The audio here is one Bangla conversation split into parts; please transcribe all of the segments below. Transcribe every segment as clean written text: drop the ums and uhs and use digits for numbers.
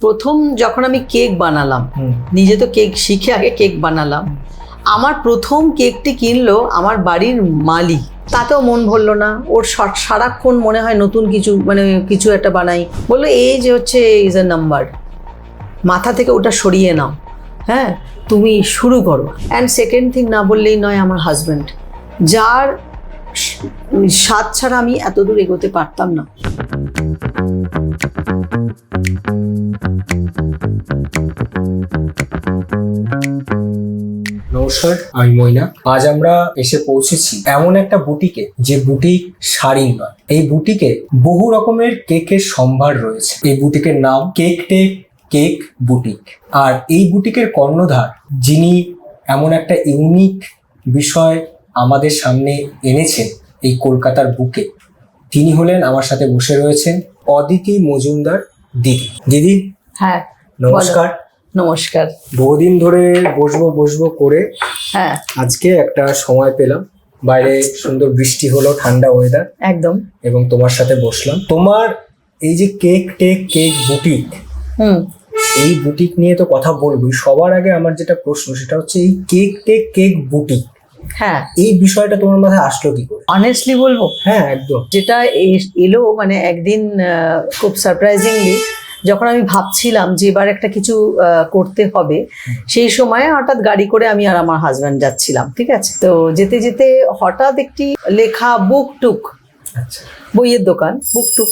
প্রথম যখন আমি কেক বানালাম, নিজে তো কেক শিখে আগে কেক বানালাম, আমার প্রথম কেকটি কিনলো আমার বাড়ির মালি। তাতেও মন ভরলো না, ওর সারাক্ষণ মনে হয় নতুন কিছু মানে কিছু একটা বানাই। বললো এই যে হচ্ছে ইজ এ নাম্বার, মাথা থেকে ওটা সরিয়ে নাও, হ্যাঁ তুমি শুরু করো। অ্যান্ড সেকেন্ড থিং না বললেই নয়, আমার হাজব্যান্ড, যার সাথ ছাড়া আমি এত দূর এগোতে পারতাম না। নমস্কার, আমি মইনা। আজ আমরা এসে পৌঁছেছি এমন একটা বুটিকে, যে বুটিক শাড়ি নয়। এই বুটিকে বহু রকমের কেকের সম্ভার রয়েছে। এই বুটিকের নাম কেক টেক কেক বুটিক। আর এই বুটিকের কর্ণধার, যিনি এমন একটা ইউনিক বিষয় আমাদের সামনে এনেছেন এই কলকাতার বুকে, তিনি হলেন আমার সাথে বসে রয়েছেন অদিতি মজুমদার দিদি। দিদি, হ্যাঁ নমস্কার। নমস্কার। বহুদিন ধরে বসবো করে হ্যাঁ, আজকে একটা সময় পেলাম। বাইরে সুন্দর বৃষ্টি হলো, ঠান্ডা ওয়েদার একদম। এবং তোমার সাথে বসলাম। তোমার এই যে কেক টেক কেক বুটিক, এই বুটিক নিয়ে তো কথা বলবো। সবার আগে আমার যেটা প্রশ্ন সেটা হচ্ছে এই কেক টেক কেক বুটিক, হ্যাঁ এই বিষয়টা তোমার মাথায় আসলো কি করে? অনেস্টলি বলবো, হ্যাঁ একদম। যেটা এলো মানে একদিন খুব সারপ্রাইজিংলি, যখন আমি ভাবছিলাম যে এবার একটা কিছু করতে হবে, সেই সময় হঠাৎ গাড়ি করে আমি আর আমার হাজব্যান্ড যাচ্ছিলাম, ঠিক আছে। তো যেতে যেতে হঠাৎ একটি লেখা বুক টুক, আচ্ছা, বইয়ের দোকান বুক টুক।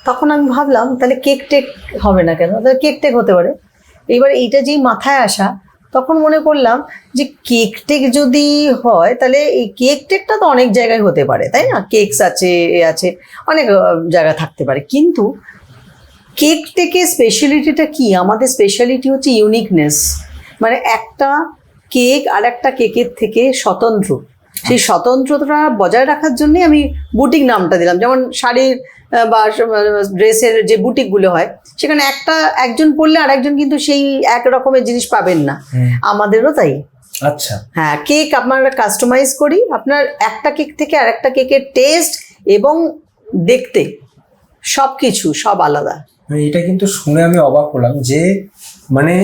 তখন আমি ভাবলাম তাহলে কেক টেক হবে না কেন, তাহলে কেক টেক হতে পারে। এইবার এইটা যেই মাথায় আসা, তখন মনে করলাম যে কেক টেক যদি হয় তাহলে এই কেক টেকটা তো অনেক জায়গায় হতে পারে, তাই না? কেকস আছে, এ আছে, অনেক জায়গা থাকতে পারে। কিন্তু কেক টেকের স্পেশালিটিটা কি? আমাদের স্পেশালিটি হচ্ছে ইউনিকনেস, মানে একটা কেক আর একটা কেকের থেকে স্বতন্ত্র। সেই স্বতন্ত্রতা বজায় রাখার জন্যই আমি বুটিক নামটা দিলাম। যেমন শাড়ির বা ড্রেসের যে বুটিকগুলো হয়, সেখানে একজন পরলে আর একজন কিন্তু সেই এক রকমের জিনিস পাবেন না। আমাদেরও তাই। আচ্ছা, হ্যাঁ, কেক আমরা কাস্টমাইজ করি। আপনার একটা কেক থেকে আর একটা কেকের টেস্ট এবং দেখতে সবকিছু সব আলাদা। এটা কিন্তু শুনে আমি অবাক হলাম যে মানে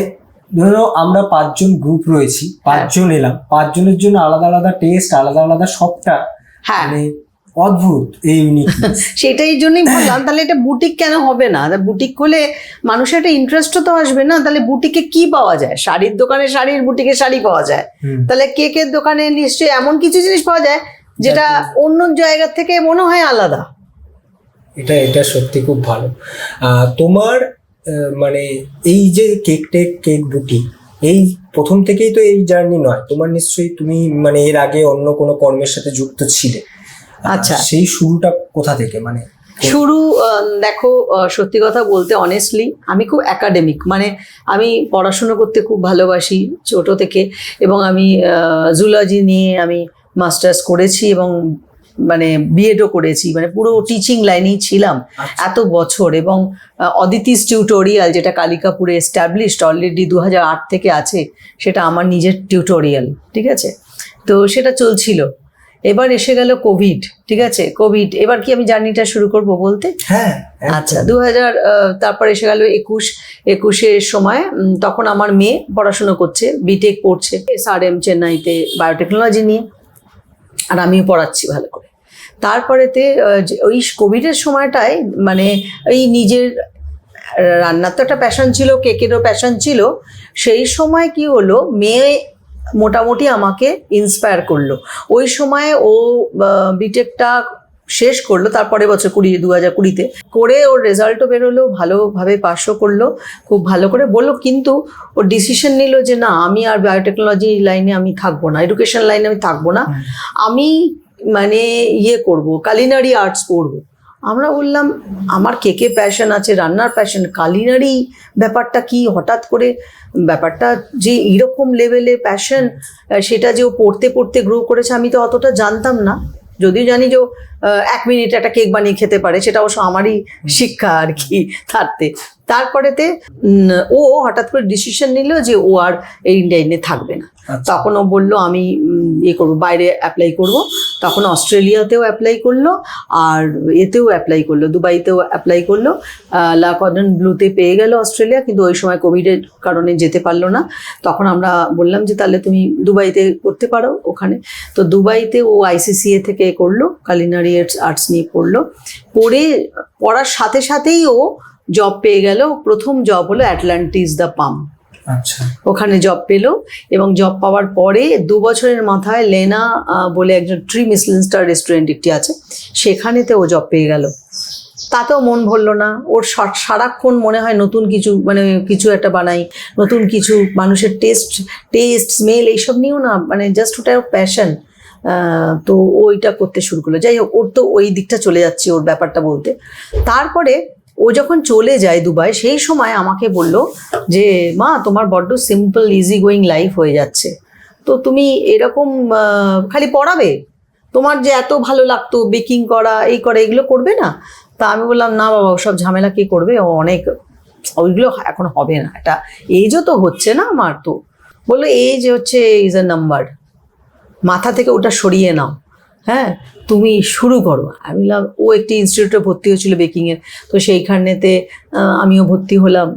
ধরো আমরা 5 জন গ্রুপ রয়েছি, 5 জন এলাম, 5 জনের জন্য আলাদা আলাদা টেস্ট, আলাদা আলাদা সবটা, হ্যাঁ মানে অদ্ভুত এই ইউনিকনেস। সেটাই জন্যই ভাবলাম তাহলে এটা বুটিক কেন হবে না? বুটিক করলে মানুষের একটা ইন্টারেস্টও তো আসবে না। তাহলে বুটিকে কি পাওয়া যায়? শাড়ির দোকানে শাড়ির, বুটিকে শাড়ি পাওয়া যায়। তাহলে কেকের দোকানে নিশ্চয়ই এমন কিছু জিনিস পাওয়া যায় যেটা অন্য জায়গা থেকে মনে হয় আলাদা। এটা সত্যি খুব ভালো। তোমার মানে এই যে কেক টেক কেক বুটিক, এই প্রথম থেকেই তো এই জার্নি নয় তোমার, নিশ্চয়ই তুমি মানে এর আগে অন্য কোনো কর্মের সাথে যুক্ত ছিলে। আচ্ছা, সেই শুরুটা কোথা থেকে? মানে শুরু দেখো, সত্যি কথা বলতে অনেস্টলি আমি খুব একাডেমিক, মানে আমি পড়াশুনো করতে খুব ভালোবাসি ছোট থেকে, এবং আমি জুলজি নিয়ে আমি মাস্টার্স করেছি এবং মানে বিএডও করেছি, মানে পুরো টিচিং লাইনেই ছিলাম এত বছর। এবং অদিতিস টিউটোরিয়াল, যেটা কালিকাপুরে এস্টাবলিশড অলরেডি 2008 থেকে আছে, সেটা আমার নিজের টিউটোরিয়াল, ঠিক আছে। তো সেটা চলছিল। এবার এসে গেল কোভিড, ঠিক আছে। কোভিড, এবার কি আমি জার্নিটা শুরু করব বলতে? হ্যাঁ, আচ্ছা, 2000 তারপর এসে গেল 21-এর সময়। তখন আমার মেয়ে পড়াশুনো করছে, বিটেক পড়ছে SRM চেন্নাইতে বায়োটেকনোলজি নিয়ে, আর আমিও পড়াচ্ছি ভালো করে। তারপরেতে ওই কোভিডের সময়টায় মানে এই নিজের রান্নার তো একটা প্যাশন ছিল, কেকেরও প্যাশন ছিল। সেই সময় কি হলো, মেয়ে মোটামুটি আমাকে ইন্সপায়ার করলো। ওই সময় ও বিটেকটা শেষ করলো, তারপরে বছর 2020-তে করে ওর রেজাল্টও বেরোলো, ভালোভাবে পাসও করলো, খুব ভালো করে বললো। কিন্তু ওর ডিসিশন নিল যে না, আমি আর বায়োটেকনোলজি লাইনে আমি থাকবো না, এডুকেশন লাইনে আমি থাকবো না, আমি মানে করবো, কালিনারি আর্টস পড়বো। আমরা বললাম আমার কেকে প্যাশন আছে, রান্নার প্যাশন, কালিনারি ব্যাপারটা কি? হঠাৎ করে ব্যাপারটা যে এরকম লেভেলে প্যাশন, সেটা যে ও পড়তে পড়তে গ্রো করেছে, আমি তো অতটা জানতাম না। যদিও জানি যে 1 মিনিট একটা কেক বানিয়ে খেতে পারে, সেটা অবশ্য আমারই শিক্ষা আর কি থাকতে। তারপরেতে ও হঠাৎ করে ডিসিশন নিল যে ও আর এই ইন্ডিয়ানে থাকবে না। তখন ও বললো আমি করবো, বাইরে অ্যাপ্লাই করব। তখন অস্ট্রেলিয়াতেও অ্যাপ্লাই করলো, আর এতেও অ্যাপ্লাই করলো, দুবাইতেও অ্যাপ্লাই করলো। লা কর্ডন ব্লুতে পেয়ে গেল অস্ট্রেলিয়া, কিন্তু ওই সময় কোভিডের কারণে যেতে পারলো না। তখন আমরা বললাম যে তাহলে তুমি দুবাইতে করতে পারো ওখানে। তো দুবাইতে ও ICCA থেকে করলো, কালিনারি আর্টস নিয়ে পড়ার সাথে সাথেই ও জব পেয়ে গেল। প্রথম জব হলো অ্যাটলান্টিস দ্য পাম, আচ্ছা, ওখানে জব পেলো। এবং জব পাওয়ার পরে 2 বছরের মাথায় লেনা বলে একজন ট্রি মিশলিন স্টার রেস্টুরেন্ট একটি আছে, সেখানেতে ও জব পেয়ে গেল। তাতেও মন ভরলো না ওর, সারাক্ষণ মনে হয় নতুন কিছু, মানে কিছু একটা বানাই, নতুন কিছু, মানুষের টেস্ট স্মেল এইসব নিয়েও না, মানে জাস্ট ওটা প্যাশন। তো ওইটা করতে শুরু করলো। যাই হোক, ওর তো ওই দিকটা চলে যাচ্ছে ওর ব্যাপারটা বলতে। তারপরে ও যখন চলে যায় দুবাই, সেই সময় আমাকে বলল যে মা, তোমার বড্ড সিম্পল ইজি গোয়িং লাইফ হয়ে যাচ্ছে, তো তুমি এরকম খালি পড়াবে, তোমার যে এত ভালো লাগতো বেকিং করা, এগুলো করবে না? তা আমি বললাম না বাবা, ওসব ঝামেলা কে করবে, অনেক ওইগুলো এখন হবে না, এটা এজও তো হচ্ছে না আমার। তো বললো এজ হচ্ছে ইজ আ নাম্বার, মাথা থেকে ওটা সরিয়ে নাও, হ্যাঁ তুমি শুরু করো। আমি বললাম, ও একটি ইনস্টিটিউটে ভর্তি হয়েছিল বেকিংয়ের, তো সেইখানেতে আমিও ভর্তি হলাম।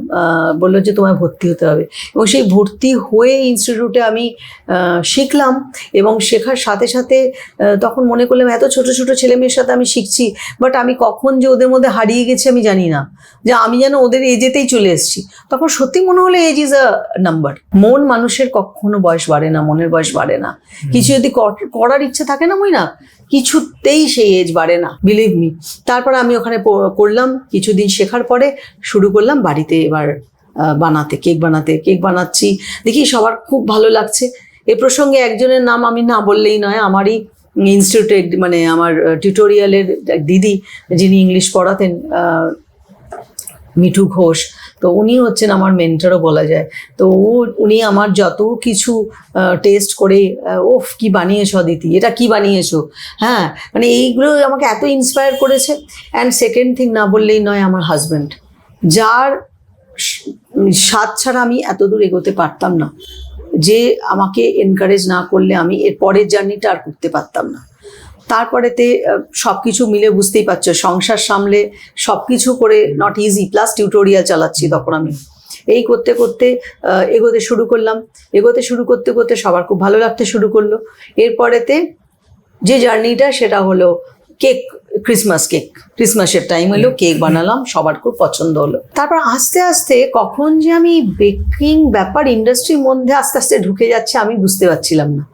বললো যে তোমায় ভর্তি হতে হবে, এবং সেই ভর্তি হয়ে ইনস্টিটিউটে আমি শিখলাম। এবং শেখার সাথে সাথে তখন মনে করলাম এত ছোট ছোট ছেলেমেয়ের সাথে আমি শিখছি, বাট আমি কখন যে ওদের মধ্যে হারিয়ে গেছি আমি জানি না, যে আমি যেন ওদের এজেতেই চলে এসেছি। তখন সত্যি মনে হলো এজ ইজ আ নাম্বার। মন মানুষের কখনো বয়স বাড়ে না, মনের বয়স বাড়ে না। কিছু যদি করার ইচ্ছে থাকে না, না কিছুতেই সেই এজ বাড়ে না, বিলিভ মি। তারপর আমি ওখানে করলাম, কিছুদিন শেখার পরে শুরু করলাম বাড়িতে এবার কেক বানাচ্ছি, দেখি সবার খুব ভালো লাগছে। এ প্রসঙ্গে একজনের নাম আমি না বললেই নয়, আমারই ইনস্টিটিউটে, মানে আমার টিউটোরিয়ালের দিদি যিনি ইংলিশ পড়াতেন, মিঠু ঘোষ, তো উনি হচ্ছেন আমার মেন্টরও বলা যায়। তো উনি আমার যত কিছু টেস্ট করে, ওফ কি বানিয়েছো অদিতি, এটা কি বানিয়েছো, হ্যাঁ মানে এইগুলো আমাকে এত ইন্সপায়ার করেছে। অ্যান্ড সেকেন্ড থিং না বললেই নয়, আমার হাজব্যান্ড, যার সাথ ছাড়া আমি এত দূর এগোতে পারতাম না, যে আমাকে এনকারেজ না করলে আমি এর পরের জার্নিটা আর করতে পারতাম না। তারপরেতে সব কিছু মিলে, বুঝতেই পারছো, সংসার সামলে সব কিছু করে নট ইজি, প্লাস টিউটোরিয়াল চালাচ্ছি তখন আমি। এই করতে করতে এগোতে শুরু করতে সবার খুব ভালো লাগতে শুরু করলো। এরপরেতে যে জার্নিটা, সেটা হলো ক্রিসমাসের টাইম হলো, কেক বানালাম, সবার খুব পছন্দ হলো। তারপর আস্তে আস্তে কখন যে আমি বেকিং ব্যাপার ইন্ডাস্ট্রির মধ্যে আস্তে আস্তে ঢুকে যাচ্ছে আমি বুঝতে পারছিলাম না।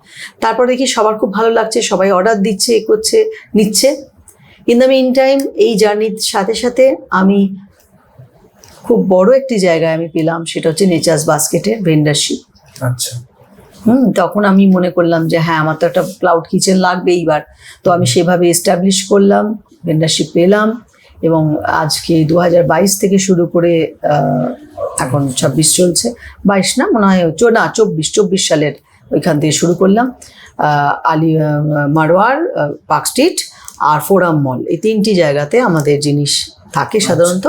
তারপর দেখি সবার খুব ভালো লাগছে, সবাই অর্ডার দিচ্ছে, নিচ্ছে। ইন দ্য মিন টাইম এই জার্নির সাথে সাথে আমি খুব বড় একটি জায়গায় আমি পেলাম, সেটা হচ্ছে নেচার্স বাস্কেটের ভেন্ডারশিপ। আচ্ছা, তখন আমি মনে করলাম যে হ্যাঁ, আমার তো একটা ক্লাউড কিচেন লাগবে এইবার। তো আমি সেভাবে এস্টাবলিশ করলাম, ভেন্ডারশিপ পেলাম, এবং আজকে 2022 থেকে শুরু করে এখন 26 চলছে, 22 না মনে হয়, না 24 সালের ওইখান থেকে শুরু করলাম। আলি মারওয়ার, পার্ক স্ট্রিট আর ফোরাম মল, এই 3টি জায়গাতে আমাদের জিনিস থাকে সাধারণত,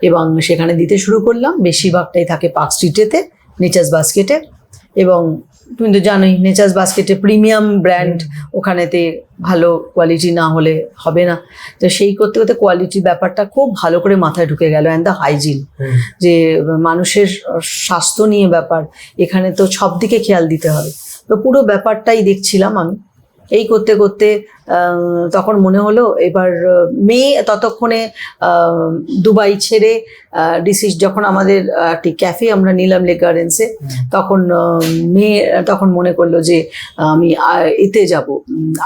এবং সেখানে দিতে শুরু করলাম। বেশিরভাগটাই থাকে পার্ক স্ট্রিটেতে, নেচার্স বাস্কেটে। এবং তুমি তো জানোই, নেচার্স বাস্কেটে প্রিমিয়াম ব্র্যান্ড, ওখানেতে ভালো কোয়ালিটি না হলে হবে না। তো সেই করতে করতে কোয়ালিটির ব্যাপারটা খুব ভালো করে মাথায় ঢুকে গেল। অ্যান্ড দ্য হাইজিন, যে মানুষের স্বাস্থ্য নিয়ে ব্যাপার, এখানে তো সব দিকে খেয়াল দিতে হবে। তো পুরো ব্যাপারটাই দেখছিলাম আমি। এই করতে করতে তখন মনে হলো এবার মেয়ে ততক্ষণে দুবাই ছেড়ে যখন আমাদের একটি ক্যাফে আমরা নিলাম লেক গার্ডেন্সে, তখন মেয়ে তখন মনে করলো যে আমি এতে যাব,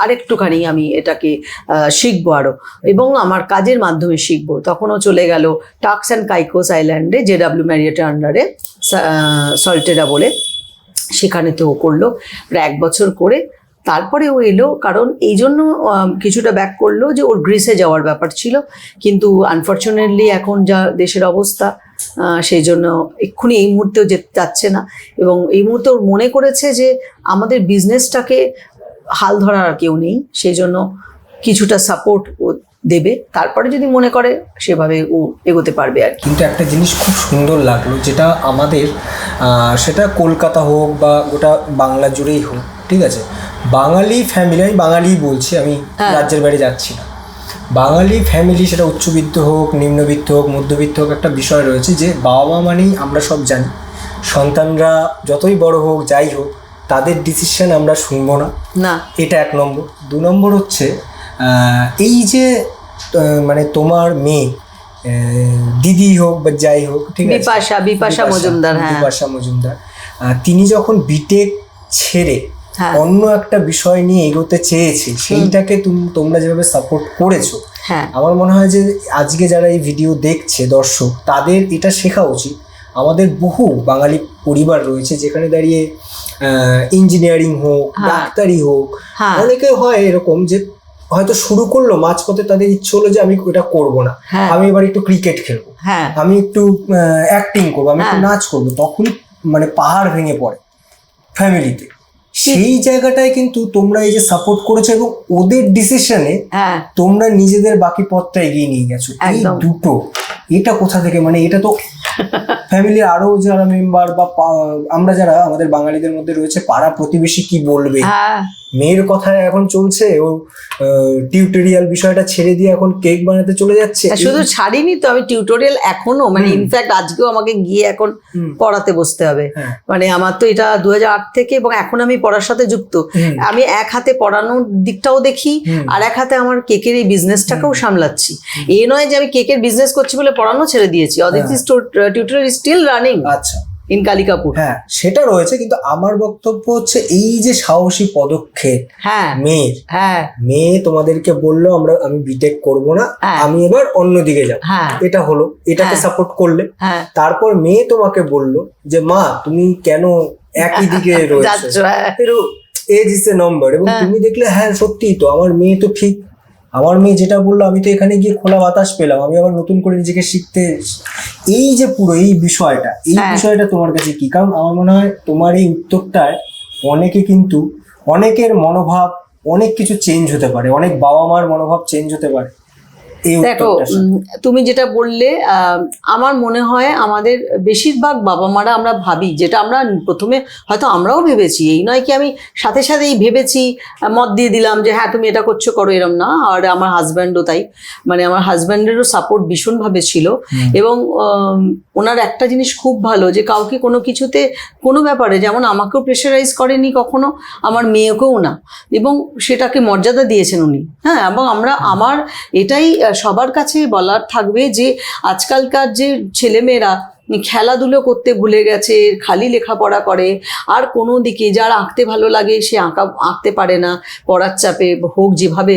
আরেকটুখানি আমি এটাকে শিখবো আরো, এবং আমার কাজের মাধ্যমে শিখবো। তখনও চলে গেল টার্কস অ্যান্ড কাইকোস আইল্যান্ডে, JW ম্যারিয়েটের আন্ডারে, সল্টেরা বলে, সেখানে তো করলো প্রায় 1 বছর করে। তারপরে ও এলো, কারণ এই জন্য কিছুটা ব্যাক করলো যে ওর গ্রিসে যাওয়ার ব্যাপার ছিল, কিন্তু আনফর্চুনেটলি এখন যা দেশের অবস্থা, সেই জন্য এক্ষুনি এই মুহূর্তেও যাচ্ছে না। এবং এই মুহূর্তে ওর মনে করেছে যে আমাদের বিজনেসটাকে হাল ধরার আর কেউ নেই, সেই জন্য কিছুটা সাপোর্ট ও দেবে, তারপরে যদি মনে করে সেভাবে ও এগোতে পারবে আর কি। কিন্তু একটা জিনিস খুব সুন্দর লাগলো, যেটা আমাদের সেটা কলকাতা হোক বা গোটা বাংলা জুড়েই হোক, ঠিক আছে, বাঙালি ফ্যামিলি, আমি বাঙালি বলছি, আমি রাজ্যের বাইরে যাচ্ছি না, বাঙালি ফ্যামিলি, সেটা উচ্চবিত্ত হোক, নিম্নবিত্ত হোক, মধ্যবিত্ত হোক, একটা বিষয় রয়েছে যে বাবা মা মানেই আমরা সব জানি, সন্তানরা যতই বড় হোক যাই হোক তাদের ডিসিশন আমরা শুনবো না, না এটা 1 নম্বর। 2 নম্বর হচ্ছে এই যে মানে তোমার মেয়ে, দিদি হোক বা যাই হোক, ঠিক আছে, বিপাশা মজুমদার, হ্যাঁ বিপাশা মজুমদার, তিনি যখন বিটেক ছেড়ে হ্যাঁ অন্য একটা বিষয় নিয়ে এগোতে চেয়েছে, সেইটাকে তোমরা যেভাবে সাপোর্ট করেছো, হ্যাঁ আমার মনে হয় যে আজকে যারা এই ভিডিও দেখছে দর্শক, তাদের এটা শেখা উচিত। আমাদের বহু বাঙালি পরিবার রয়েছে যেখানে দাঁড়িয়ে ইঞ্জিনিয়ারিং হোক, ডাক্তারি হোক, অনেকে হয় এরকম যে হয়তো শুরু করলো, মাঝপথে তাদের ইচ্ছে হলো যে আমি এটা করবো না, আমি এবার একটু ক্রিকেট খেলবো, আমি একটু অ্যাক্টিং করবো, আমি একটু নাচ করবো, তখনই মানে পাহাড় ভেঙে পড়ে ফ্যামিলিতে। সেই জায়গাটায় কিন্তু তোমরা এই যে সাপোর্ট করেছো এবং ওদের ডিসিশনে তোমরা নিজেদের বাকি পথটা এগিয়ে নিয়ে গেছো, এই দুটো, এটা কোথা থেকে, মানে এটা তো ফ্যামিলির আরো যারা মেম্বার বা আমরা যারা আমাদের বাঙালিদের মধ্যে রয়েছে, পাড়া প্রতিবেশী কি বলবে, মেয়ের কথায় এখন চলছে, ও টিউটোরিয়াল বিষয়টা ছেড়ে দিয়ে এখন কেক বানাতে চলে যাচ্ছে। শুধু ছাড়িনি তো, আমি টিউটোরিয়াল এখনো, মানে ইনফ্যাক্ট আজকেও আমাকে গিয়ে এখন পড়াতে বসতে হবে, মানে আমার তো এটা 2008 থেকে, এবং এখন আমি পড়ার সাথে যুক্ত। আমি এক হাতে পড়ানোর দিকটাও দেখি, আর এক হাতে আমার কেকের এই বিজনেসটাকেও সামলাচ্ছি। এ নয় যে আমি কেকের বিজনেস করছি বলে পড়ানো ছেড়ে দিয়েছি। Aditi tutorial is still running. আচ্ছা, ইন কালিকাপুর। হ্যাঁ, সেটা রয়েছে, কিন্তু আমার বক্তব্য হচ্ছে এই যে সাহসী পদক্ষেপ মেয়ের, মেয়ে তোমাদেরকে বললো আমি বিটেক করব না, আমি এবার অন্যদিকে যাব, এটা হলো, এটাকে সাপোর্ট করলে। তারপর মেয়ে তোমাকে বললো যে মা তুমি কেন একই দিকে রয়েছো, এজ ইজ এ নাম্বার, এবং তুমি দেখলে হ্যাঁ সত্যিই তো, আমার মেয়ে তো ঠিক, আমার মেয়ে যেটা বললো, আমি তো এখানে গিয়ে খোলা বাতাস পেলাম, আমি আবার নতুন করে নিজেকে শিখতে। এই যে পুরো এই বিষয়টা তোমার কাছে কি? কারণ আমার মনে হয় তোমার এই উত্তরটায় অনেকে কিন্তু, অনেকের মনোভাব, অনেক কিছু চেঞ্জ হতে পারে, অনেক বাবা মার মনোভাব চেঞ্জ হতে পারে। দেখো, তুমি যেটা বললে, আমার মনে হয় আমাদের বেশিরভাগ বাবা মারা আমরা ভাবি, যেটা আমরা প্রথমে হয়তো আমরাও ভেবেছি, এই নয় কি আমি সাথে সাথেই ভেবেছি, মত দিয়ে দিলাম যে হ্যাঁ তুমি এটা করছো, করো, এরম না। আর আমার হাজব্যান্ডও তাই, মানে আমার হাজব্যান্ডেরও সাপোর্ট ভীষণভাবে ছিল, এবং ওনার একটা জিনিস খুব ভালো, যে কাউকে কোনো কিছুতে, কোনো ব্যাপারে, যেমন আমাকেও প্রেশারাইজ করেনি কখনো, আমার মেয়েকেও না, এবং সেটাকে মর্যাদা দিয়েছেন উনি। হ্যাঁ, এবং আমার এটাই সবার কাছে বলার থাকবে যে আজকালকার যে ছেলেমেয়েরা খেলাধুলো করতে ভুলে গেছে, খালি লেখাপড়া করে, আর কোনো দিকে, যার আঁকতে ভালো লাগে সে আঁকতে পারে না, পড়ার চাপে হোক, যেভাবে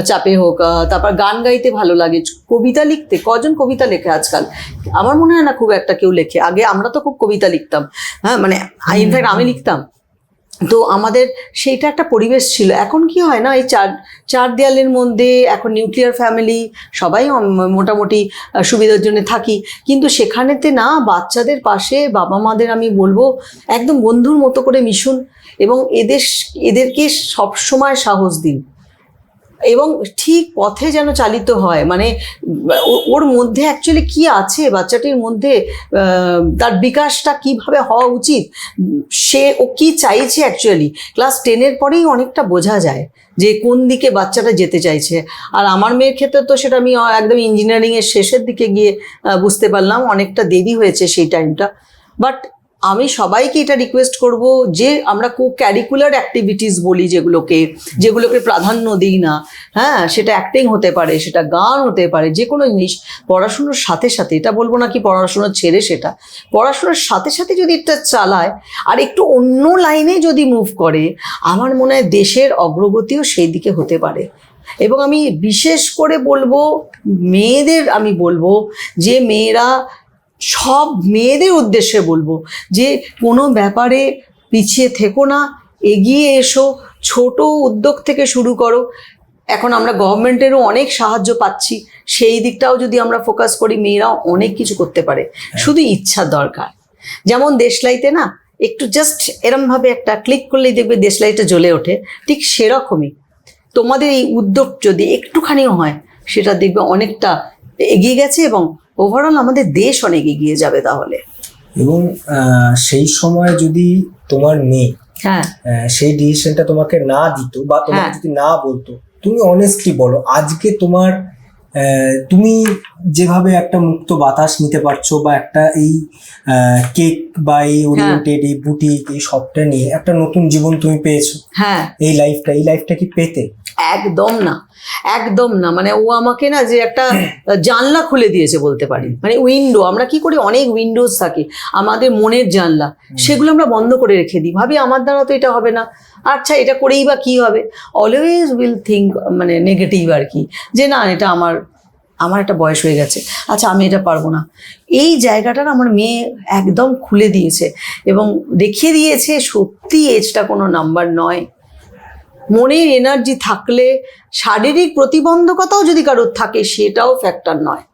চাপে হোক, তারপর গান গাইতে ভালো লাগে, কবিতা লিখতে, কজন কবিতা লেখে আজকাল? আমার মনে হয় না খুব একটা কেউ লেখে। আগে আমরা তো খুব কবিতা লিখতাম, হ্যাঁ, মানে ইনফ্যাক্ট আমি লিখতাম। তো আমাদের সেইটা একটা পরিবেশ ছিল। এখন কি হয় না, এই চার দেয়ালের মধ্যে, এখন নিউক্লিয়ার ফ্যামিলি, সবাই মোটামুটি সুবিধার জন্য থাকি, কিন্তু সেখানেতে না, বাচ্চাদের পাশে বাবা মাদের আমি বলবো একদম বন্ধুর মতো করে মিশুন, এবং এদেরকে সবসময় সাহস দিন, এবং ঠিক পথে যেন চালিত হয়। মানে ওর মধ্যে অ্যাকচুয়ালি কি আছে, বাচ্চাটির মধ্যে তার বিকাশটা কিভাবে হওয়া উচিত, ও কি চাইছে অ্যাকচুয়ালি, ক্লাস 10-এর পরেই অনেকটা বোঝা যায় যে কোন দিকে বাচ্চাটা যেতে চাইছে। আর আমার মেয়ের ক্ষেত্রে তো সেটা আমি একদম ইঞ্জিনিয়ারিংয়ের শেষের দিকে গিয়ে বুঝতে পারলাম, অনেকটা দেরি হয়েছে সেই টাইমটা। বাট আমি সবাইকে এটা রিকোয়েস্ট করব যে আমরা ক্যারিকুলার অ্যাক্টিভিটিস বলি, যেগুলোকে প্রাধান্য দিই না, হ্যাঁ, সেটা অ্যাক্টিং হতে পারে, সেটা গান হতে পারে, যে কোনো জিনিস পড়াশুনোর সাথে সাথে, এটা বলবো না কি পড়াশুনো ছেড়ে, সেটা পড়াশুনোর সাথে সাথে যদি এটা চালায় আর একটু অন্য লাইনে যদি মুভ করে, আমার মনে হয় দেশের অগ্রগতিও সেই দিকে হতে পারে। এবং আমি বিশেষ করে বলবো মেয়েদের, আমি বলবো যে মেয়েরা, সব মেয়েদের উদ্দেশ্যে বলবো যে কোনো ব্যাপারে পিছিয়ে থেকো না, এগিয়ে এসো, ছোট উদ্যোগ থেকে শুরু করো। এখন আমরা গভর্নমেন্টেরও অনেক সাহায্য পাচ্ছি, সেই দিকটাও যদি আমরা ফোকাস করি, মেয়েরাও অনেক কিছু করতে পারে, শুধু ইচ্ছার দরকার। যেমন দেশলাইতে না, একটু জাস্ট এরমভাবে একটা ক্লিক করলেই দেখবে দেশলাইটা জ্বলে ওঠে, ঠিক সেরকমই তোমাদের এই উদ্যোগ যদি একটুখানিও হয়, সেটা দেখবে অনেকটা এগিয়ে গেছে এবং ওভারঅল আমাদের দেশ অনেক এগিয়ে যাবে তাহলে। এবং সেই সময় যদি তোমার মেয়ে হ্যাঁ সেই ডিসিশনটা তোমাকে না দিত বা তোমাকে যদি না বলতো, তুমি অনেস্টলি বলো আজকে তোমার তুমি যেভাবে একটা মুক্ত বাতাস নিতে পারছো বা একটা এই কেক বা এই ওরিয়েন্টেড এই বুটিক এই সবটা নিয়ে একটা নতুন জীবন তুমি পেয়েছো, হ্যাঁ এই লাইফটা কি পেতে? একদম না, একদম না। মানে ও আমাকে না যে একটা জানলা খুলে দিয়েছে বলতে পারি, মানে উইন্ডো। আমরা কি করি, অনেক উইন্ডোজ থাকে আমাদের মনের জানলা, সেগুলো আমরা বন্ধ করে রেখে দিই, ভাবি আমার দ্বারা তো এটা হবে না, আচ্ছা এটা করেই বা কি হবে, অলওয়েজ উইল থিঙ্ক মানে নেগেটিভ আর কি, যে না এটা আমার একটা বয়স হয়ে গেছে, আচ্ছা আমি এটা পারবো না। এই জায়গাটার আমার মেয়ে একদম খুলে দিয়েছে এবং দেখিয়ে দিয়েছে সত্যি এজটা কোনো নাম্বার নয়। মনের এনার্জি থাকলে, শারীরিক প্রতিবন্ধকতাও যদি কারোর থাকে সেটাও ফ্যাক্টর নয়।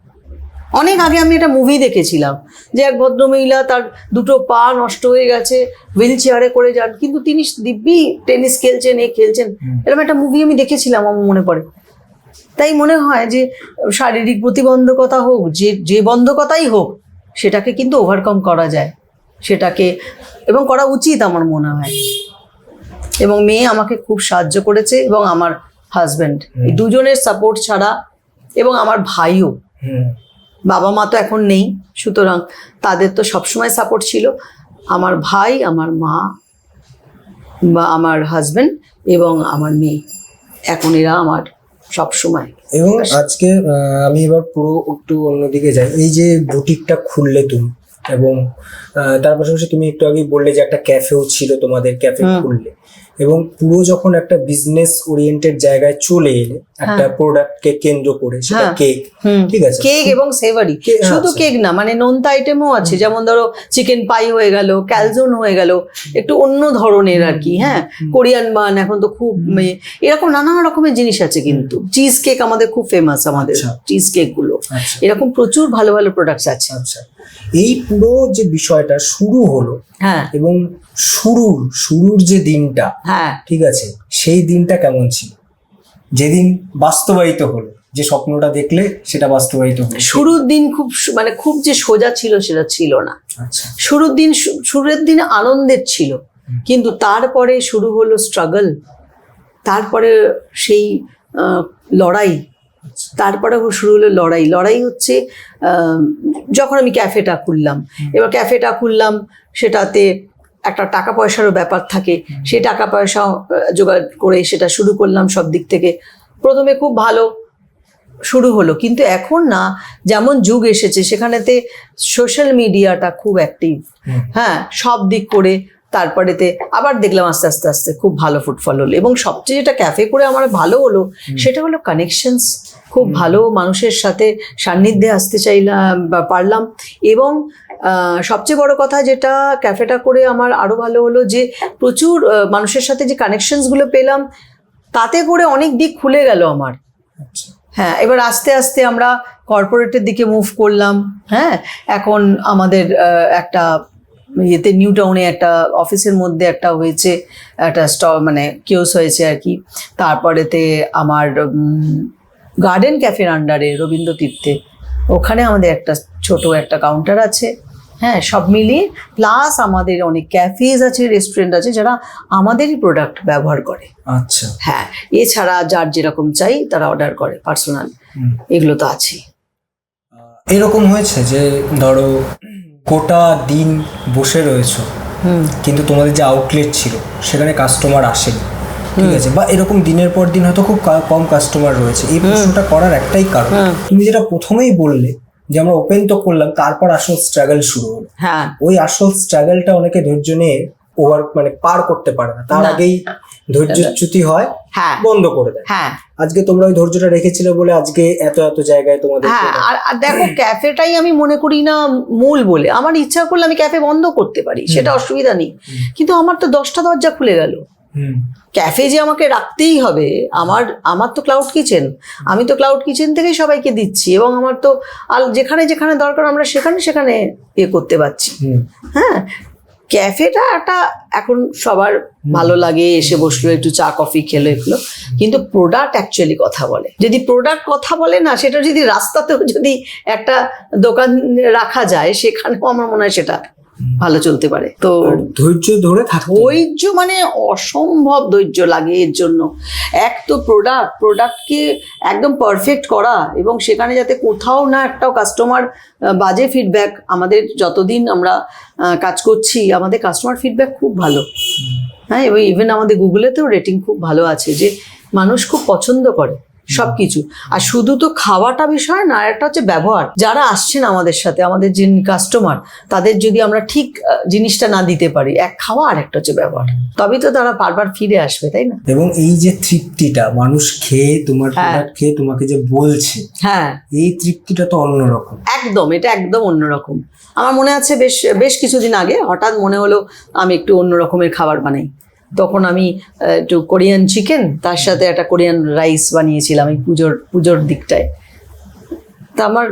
অনেক আগে আমি একটা মুভি দেখেছিলাম যে এক ভদ্রমহিলা, তার দুটো পা নষ্ট হয়ে গেছে, হুইল চেয়ারে করে যান, কিন্তু তিনি দিব্যি টেনিস খেলছেন, খেলছেন। এরকম একটা মুভি আমি দেখেছিলাম, আমার মনে পড়ে। তাই মনে হয় যে শারীরিক প্রতিবন্ধকতা হোক, যে বন্ধকতাই হোক, সেটাকে কিন্তু ওভারকাম করা যায়, সেটাকে এবং করা উচিত আমার মনে হয়। এবং মেয়ে আমাকে খুব সাহায্য করেছে এবং আমার হাজব্যান্ড, এই দুজনের সাপোর্ট ছাড়া, এবং আমার ভাইও, বাবা মা তো এখন নেই, সুতরাং তাদের তো সবসময় সাপোর্ট ছিল। আমার ভাই, আমার মা বা আমার হাজব্যান্ড এবং আমার মেয়ে, এখন এরা আমার সব সময়। এবং আজকে আমি এবার পুরো একটু অন্যদিকে যাই। এই যে বুটিকটা খুললে তুমি, এবং তার পাশাপাশি তুমি একটু আগে বললে যে একটা ক্যাফেও ছিল, তোমাদের ক্যাফে খুললে, এবং পুরো যখন একটা বিজনেস ওরিয়েন্টেড জায়গায় চলে এলে একটা প্রোডাক্টকে কেন্দ্র করে, সেটা কেক, ঠিক আছে, কেক এবং সেভারি, শুধু কেক না, মানে নোনতা আইটেমও আছে, যেমন ধরো চিকেন পাই হয়ে গেল, ক্যালজোন হয়ে গেল, একটু অন্য ধরনের আর কি, হ্যাঁ, কোরিয়ান বান এখন তো খুব, এরকম নানা রকমের জিনিস আছে। কিন্তু চিজ কেক আমাদের খুব ফেমাস, আমাদের চিজ কেক গুলো, এরকম প্রচুর ভালো ভালো প্রোডাক্টস আছে। আচ্ছা, এই পুরো যে বিষয়টা শুরু হলো, হ্যাঁ, এবং শুরুর যে দিনটা, হ্যাঁ, ঠিক আছে, সেই দিনটা কেমন ছিল যেদিন বাস্তবায়িত হলো, যে স্বপ্নটা দেখলে সেটা বাস্তবায়িত হলো? শুরুর দিন খুব যে সোজা ছিল সেটা ছিল না। আচ্ছা, শুরুর দিন আনন্দের ছিল, কিন্তু তারপরে শুরু হলো স্ট্রাগল, তারপরে সেই লড়াই, তারপরে শুরু হলো লড়াই হচ্ছে যখন আমি ক্যাফেটা খুললাম, সেটাতে একটা টাকা পয়সারও ব্যাপার থাকে, সেই টাকা পয়সা জোগাড় করে সেটা শুরু করলাম সব দিক থেকে। প্রথমে খুব ভালো শুরু হলো, কিন্তু এখন না, যেমন যুগ এসেছে সেখানেতে সোশ্যাল মিডিয়াটা খুব অ্যাক্টিভ, হ্যাঁ, সব দিক করে, তারপরেতে আবার দেখলাম আস্তে আস্তে খুব ভালো ফুটফল হলো। এবং সবচেয়ে যেটা ক্যাফে করে আমার ভালো হলো সেটা হলো কানেকশনস, খুব ভালো মানুষের সাথে সান্নিধ্যে আসতে পারলাম। এবং সবচেয়ে বড় কথা যেটা ক্যাফেটা করে আমার আরো ভালো হলো, যে প্রচুর মানুষের সাথে যে কানেকশনসগুলো পেলাম, তাতে করে অনেক দিক খুলে গেল আমার। হ্যাঁ, এবার আস্তে আস্তে আমরা কর্পোরেটের দিকে মুভ করলাম। হ্যাঁ, এখন আমাদের একটা ইয়েতে নিউ টাউনে একটা অফিসের মধ্যে একটা হয়েছে, একটা মানে কিওস হয়েছে আর কি। তারপরেতে আমার গার্ডেন ক্যাফের আন্ডারে রবীন্দ্র তীর্থে, ওখানে আমাদের একটা ছোট একটা কাউন্টার আছে। হ্যাঁ, সব মিলিয়ে প্লাস আমাদের অনেক ক্যাফেজ আছে, রেস্টুরেন্ট আছে যারা আমাদেরই প্রোডাক্ট ব্যবহার করে। আচ্ছা, হ্যাঁ, এছাড়া যার যেরকম চাই তারা অর্ডার করে পার্সোনাল, এগুলো তো আছেই। এরকম হয়েছে যে ধরো গোটা দিন বসে রয়েছো, কিন্তু তোমাদের যে আউটলেট ছিল সেখানে কাস্টমার আসেনি, ঠিক আছে, বা এরকম দিনের পর দিন হয়তো খুব কম কাস্টমার রয়েছে? এই প্রশ্নটা করার একটাই কারণ, তুমি যেটা প্রথমেই বললে যে আমরা ওপেন তো করলাম, তারপর আসল স্ট্রাগল শুরু হলো। হ্যাঁ, ওই আসল স্ট্রাগলটা অনেকে ধৈর্য নিয়ে পার করতে পারে না, তার আগেই ধৈর্যচ্যুতি হয়, হ্যাঁ, বন্ধ করে দেয়। হ্যাঁ, আজকে তোমরা ওই ধৈর্যটা রেখেছিলে বলে আজকে এত জায়গায় তোমাদের। হ্যাঁ, আর দেখো ক্যাফেটাই আমি মনে করি না মূল বলে, আমার ইচ্ছা করলে আমি ক্যাফে বন্ধ করতে পারি, সেটা অসুবিধা নেই, কিন্তু আমার তো 10টা দরজা খুলে গেল। ক্যাফে যে আমাকে রাখতেই হবে, আমার তো ক্লাউড কিচেন, আমি তো ক্লাউড কিচেন থেকেই সবাইকে দিচ্ছি, এবং আমার তো যেখানে যেখানে দরকার আমরা সেখানে ইয়ে করতে পারছি। হ্যাঁ, ক্যাফেটা একটা এখন সবার ভালো লাগে, এসে বসলো একটু চা কফি খেলো এগুলো, কিন্তু প্রোডাক্ট অ্যাকচুয়ালি কথা বলে। যদি প্রোডাক্ট কথা বলে না, সেটা যদি রাস্তাতেও যদি একটা দোকান রাখা যায়, সেখানেও আমার মনে হয় সেটা ভালো চলতে পারে। তো ধৈর্য ধরে থাকতে হবে। ধৈর্য মানে অসম্ভব ধৈর্য লাগে এর জন্য। এক তো প্রোডাক্টকে একদম পারফেক্ট করা, এবং সেখানে যাতে কোথাও না একটাও কাস্টমার বাজে ফিডব্যাক। আমাদের যতদিন আমরা কাজ করছি, আমাদের কাস্টমার ফিডব্যাক খুব ভালো। হ্যাঁ, এবং ইভেন আমাদের গুগলেতেও রেটিং খুব ভালো আছে, যে মানুষ খুব পছন্দ করে সবকিছু। আর শুধু তো খাওয়াটা বিষয় না, আর একটা হচ্ছে ব্যবহার। যারা আসছেন আমাদের সাথে, আমাদের যে কাস্টমার, তাদের যদি আমরা ঠিক জিনিসটা না দিতে পারি, এক খাওয়া আর একটা হচ্ছে ব্যবহার, তবেই তো তারা বারবার ফিরে আসবে, তাই না? এবং এই যে তৃপ্তিটা মানুষ খেয়ে, তোমার প্রোডাক্ট খেয়ে তোমাকে যে বলছে, হ্যাঁ, এই তৃপ্তিটা তো অন্যরকম। একদম, এটা একদম অন্যরকম। আমার মনে আছে বেশ কিছুদিন আগে হঠাৎ মনে হলো আমি একটু অন্য রকমের খাবার বানাই। তখন আমি একটু কোরিয়ান চিকেন, তার সাথে একটা কোরিয়ান রাইস বানিয়েছিলাম এই পুজোর দিকটায়। তা আমার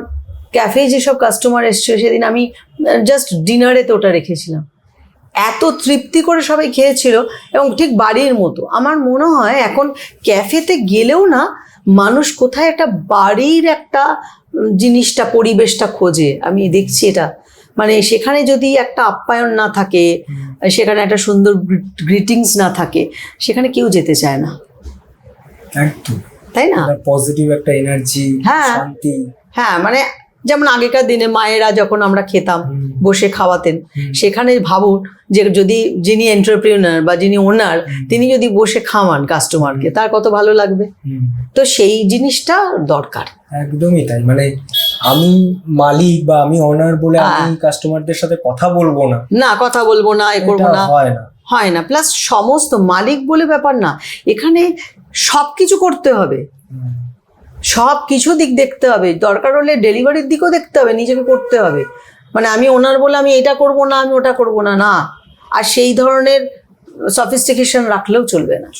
ক্যাফে যেসব কাস্টমার এসছে, সেদিন আমি জাস্ট ডিনারে তো ওটা রেখেছিলাম। এত তৃপ্তি করে সবাই খেয়েছিল, এবং ঠিক বাড়ির মতো। আমার মনে হয় এখন ক্যাফেতে গেলেও না, মানুষ কোথায় একটা বাড়ির একটা জিনিসটা, পরিবেশটা খোঁজে। আমি দেখছি এটা, মানে সেখানে যদি একটা আপ্যায়ন না থাকে, সেখানে একটা সুন্দর গ্রিটিংস না থাকে, সেখানে কেউ যেতে চায় না, একদম, তাই না? পজিটিভ একটা এনার্জি, হ্যাঁ, শান্তি। হ্যাঁ, মানে যেমন আগেকার দিনে মায়েরা যখন আমরা খেতাম, বসে খাওয়াতেন, সেখানে ভাবুন যে যদি যিনি এন্টারপ্রেনার বা যিনি ওনার, তিনি যদি বসে খাওয়ান কাস্টমারকে, তার কত ভালো লাগবে। তো সেই জিনিসটা দরকার। একদমই তাই। মানে আমি মালিক বা আমি ওনার বলে আমি কাস্টমারদের সাথে কথা বলবো না, কথা বলবো না, এ করবো না, হয় না। প্লাস সমস্ত মালিক বলে ব্যাপার না, এখানে সবকিছু করতে হবে, সব কিছু দিক দেখতে হবে। দরকার হলে ডেলিভারির দিকও দেখতে হবে, নিজেকে করতে হবে। মানে আমি ওনার বলে আমি এটা করব না, আমি ওটা করব না, না। আর সেই ধরনের সফিস্টিকেশন রাখলেও চলবে না,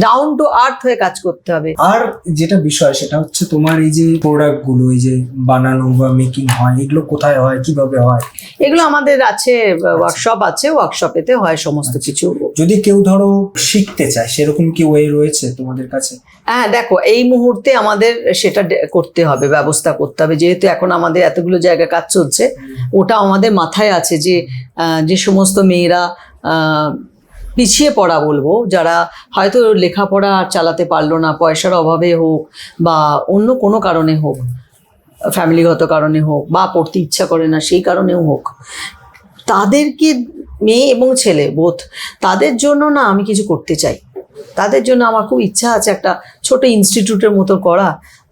ডাউন টু আর্থ হয়ে কাজ করতে হবে। আর যেটা বিষয়, সেটা হচ্ছে তোমার এই যে প্রোডাক্ট গুলো, এই যে বানানো বা মেকিং হয়, এগুলো কোথায় হয়, কিভাবে হয়? এগুলো আমাদের আছে, ওয়ার্কশপ আছে, ওয়ার্কশপেতে হয় সমস্ত কিছু। যদি কেউ ধরো শিখতে চায়, সেরকম কি ওয়ে রয়েছে তোমাদের কাছে? হ্যাঁ, দেখো, এই মুহূর্তে আমাদের সেটা করতে হবে, ব্যবস্থা করতে হবে। যেহেতু এখন আমাদের এতগুলো জায়গায় কাজ চলছে, ওটা আমাদের মাথায় আছে যে সমস্ত মেয়েরা পিছিয়ে পড়া বলবো, যারা হয়তো লেখাপড়া আর চালাতে পারলো না, পয়সার অভাবে হোক বা অন্য কোনো কারণে হোক, ফ্যামিলিগত কারণে হোক, বা পড়তে ইচ্ছা করে না সেই কারণেও হোক, তাদেরকে, মেয়ে এবং ছেলে বোধ, তাদের জন্য না আমি কিছু করতে চাই। তাদের জন্য আমার খুব ইচ্ছা আছে একটা ছোট ইনস্টিটিউটের মতো করা,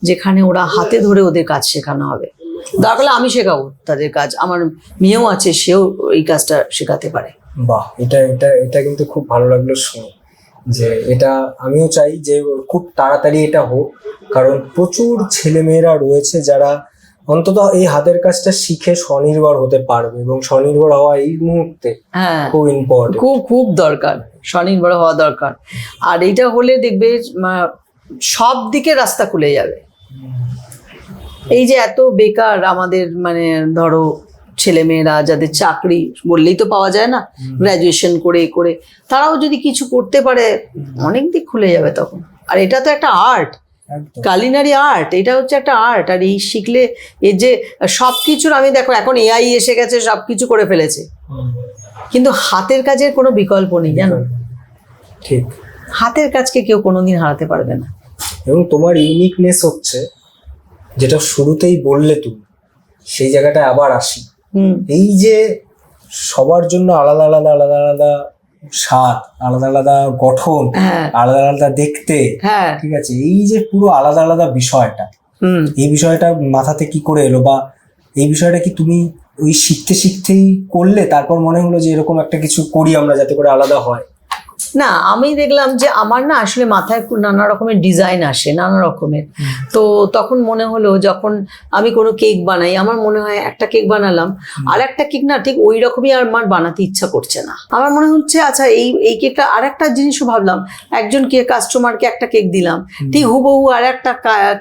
যেখানে ওরা হাতে ধরে ওদের কাজ শেখানো হবে। দরকার হলে আমি শেখাবো তাদের কাজ, আমার মেয়েও আছে, সেও এই কাজটা শেখাতে পারে। বাহ, এটা এটা এটা কিন্তু খুব ভালো লাগলো শুনে, যে এটা আমিও চাই যে খুব তাড়াতাড়ি এটা হোক। কারণ প্রচুর ছেলেমেয়েরা রয়েছে যারা অন্তত এই হাতের কাজটা শিখে স্বনির্ভর হতে পারবে, এবং স্বনির্ভর হওয়া এই মুহূর্তে খুব ইম্পর্টেন্ট, খুব দরকার, স্বনির্ভর হওয়া দরকার। আর এইটা হলে দেখবে সব দিকে রাস্তা খুলে যাবে। এই যে এত বেকার আমাদের, মানে ধরো ছেলেমেয়েরা যাদের চাকরি বললেই তো পাওয়া যায় না, গ্র্যাজুয়েশন করে তারাও যদি কিছু করতে পারে, অনেক দিক খুলে যাবে তখন। আর এটা তো একটা আর্ট, কালিনারি আর্ট, এটা হচ্ছে একটা আর্ট। আর এই শিখলে, এই যে সবকিছুর, আমি দেখো এখন এআই এসে গেছে, সবকিছু করে ফেলেছে, কিন্তু হাতের কাজের কোনো বিকল্প নেই, জানো? ঠিক, হাতের কাজকে কেউ কোনোদিন হারাতে পারবে না। এবং তোমার ইউনিকনেস হচ্ছে, যেটা শুরুতেই বললে তুমি, সেই জায়গাটায় আবার আসি। এই যে সবার জন্য আলাদা আলাদা আলাদা আলাদা স্বাদ, আলাদা আলাদা গঠন, আলাদা আলাদা দেখতে, ঠিক আছে, এই যে পুরো আলাদা আলাদা বিষয়টা, এই বিষয়টা মাথাতে কি করে এলো, বা এই বিষয়টা কি তুমি ওই শিখতে শিখতেই করলে, তারপর মনে হলো যে এরকম একটা কিছু করি আমরা যাতে করে আলাদা হয়? না, আমি দেখলাম যে আমার না আসলে মাথায় নানা রকমের ডিজাইন আসে, নানা রকমের। তো তখন মনে হলো, যখন আমি কোনো কেক বানাই, আমার মনে হয় একটা কেক বানালাম, আর একটা কেক না ঠিক ওই রকমই আর আমার বানাতে ইচ্ছা করছে না। আমার মনে হচ্ছে আচ্ছা এই কেকটা, আর একটা জিনিসও ভাবলাম, একজন কাস্টমারকে একটা কেক দিলাম, ঠিক হুবহু আর একটা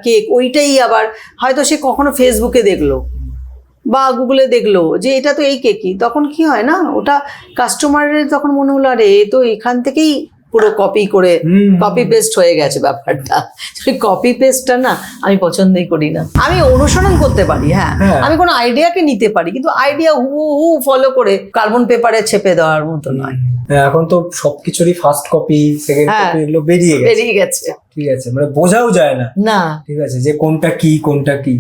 কেক ওইটাই আবার হয়তো সে কখনো ফেসবুকে দেখলো বা গুগলে দেখলো যে এটা তো এই কেকই, তখন কি হয় না, ওটা কাস্টমারের তখন মনে হলো আরে এ তো এখান থেকেই পুরো কপি করে কপি পেস্ট হয়ে গেছে ব্যাপারটা। কপি পেস্টটা না আমি পছন্দই করি না। আমি অনুসরণ করতে পারি, হ্যাঁ, আমি কোনো আইডিয়াকে নিতে পারি, কিন্তু আইডিয়া হু ফলো করে কার্বন পেপারে ছেপে দেওয়ার মতো নয়। এখন তো সবকিছুরই ফার্স্ট কপি, সেকেন্ড কপি এগুলো বেরিয়ে গেছে। ঠিক আছে, মানে বোঝাও যায় না। ঠিক আছে, যে কোনটা কি কোনটা কি।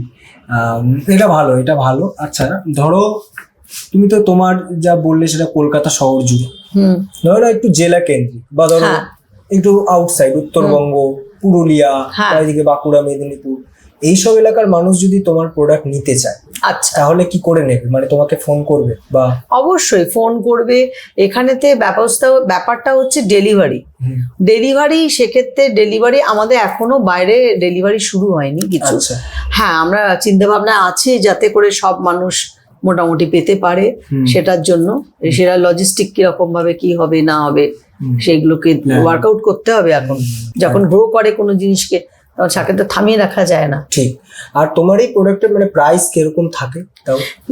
এটা ভালো। আচ্ছা, ধরো তুমি তো তোমার যা বললে সেটা কলকাতা শহর জুড়ে, ধরো একটু জেলা কেন্দ্রিক বা ধরো একটু আউটসাইড, উত্তরবঙ্গ, পুরুলিয়া, এদিকে বাঁকুড়া, মেদিনীপুর, এইসব এলাকার মানুষ যদি তোমার প্রোডাক্ট নিতে চায়, আচ্ছা, তাহলে কি করে নেবে? মানে তোমাকে ফোন করবে? বা অবশ্যই ফোন করবে। এখানেতে ব্যাপারটা হচ্ছে ডেলিভারি। সেক্ষেত্রে ডেলিভারি আমাদের এখনো বাইরে ডেলিভারি শুরু হয়নি কিছু। হ্যাঁ, আমরা চিন্তা ভাবনা আছে যাতে করে সব মানুষ মোটামুটি পেতে পারে, সেটার জন্য সেটা লজিস্টিক কিরকম ভাবে কি হবে না হবে সেগুলোকে ওয়ার্কআউট করতে হবে। এখন যখন গ্রো করে কোনো জিনিসকে, তখন তাকে তো থামিয়ে রাখা যায় না। ঠিক। আর তোমার এই প্রোডাক্টের মানে প্রাইস কিরকম থাকে?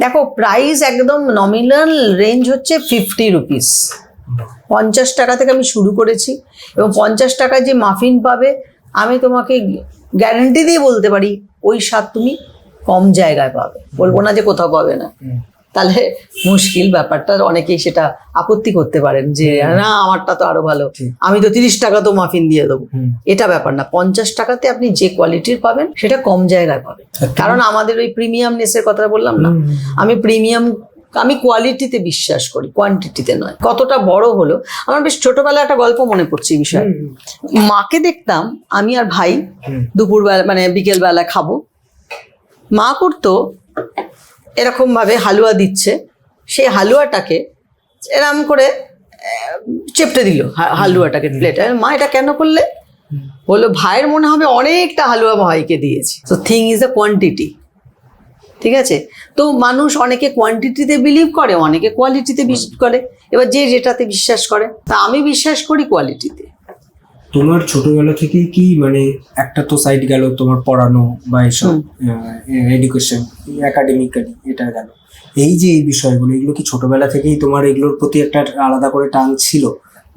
দেখো, প্রাইস একদম নমিনাল রেঞ্জ হচ্ছে 50 রুপিস। 50 টাকা থেকে আমি শুরু করেছি, এবং 50 টাকায় যে মাফিন পাবে আমি তোমাকে গ্যারান্টি দিয়ে বলতে পারি ওই স্বাদ তুমি কম জায়গায় পাবে। বলবো না যে কোথাও পাবে না, তাহলে মুশকিল ব্যাপারটা। অনেকেই সেটা আপত্তি করতে পারেন যে না আমারটা তো আরো ভালো, আমি তো 30 টাকা তো মাফিন দিয়ে দেবো। এটা ব্যাপার না, 50 টাকাতে আপনি যে কোয়ালিটির পাবেন সেটা কম জায়গায় পাবেন। কারণ আমাদের ওই প্রিমিয়ামনেসের কথা বললাম না, আমি কোয়ালিটিতে বিশ্বাস করি, কোয়ান্টিটিতে নয়। কতটা বড় হলো, আমার বেশ ছোটবেলায় একটা গল্প মনে পড়ছে এই বিষয়ে। মাকে দেখতাম, আমি আর ভাই দুপুরবেলা মানে বিকেলবেলা খাবো, মা করতো এরকম ভাবে হালুয়া দিচ্ছে, সেই হালুয়াটাকে এরকম করে চেপটে দিল হালুয়াটাকে প্লেটে। মা এটা কেন করলে? বললো ভাইয়ের মনে হবে অনেকটা হালুয়া ভাইকে দিয়েছি। তো থিং ইজ এ কোয়ান্টিটি। ঠিক আছে, তো মানুষ অনেকে কোয়ান্টিটিতে বিলিভ করে, অনেকে কোয়ালিটিতে বিশ্বাস করে। এবার যে যেটাতে বিশ্বাস করে, তা আমি বিশ্বাস করি কোয়ালিটিতে। তোমার ছোটবেলা থেকেই কি মানে একটা তো সাইড গেল তোমার পড়ানো বা এইসব এডুকেশন, একাডেমিক্যালি এটা গেল, এই যে এই বিষয়গুলো, এগুলো কি ছোটবেলা থেকেই তোমার এগুলোর প্রতি একটা আলাদা করে টান ছিল,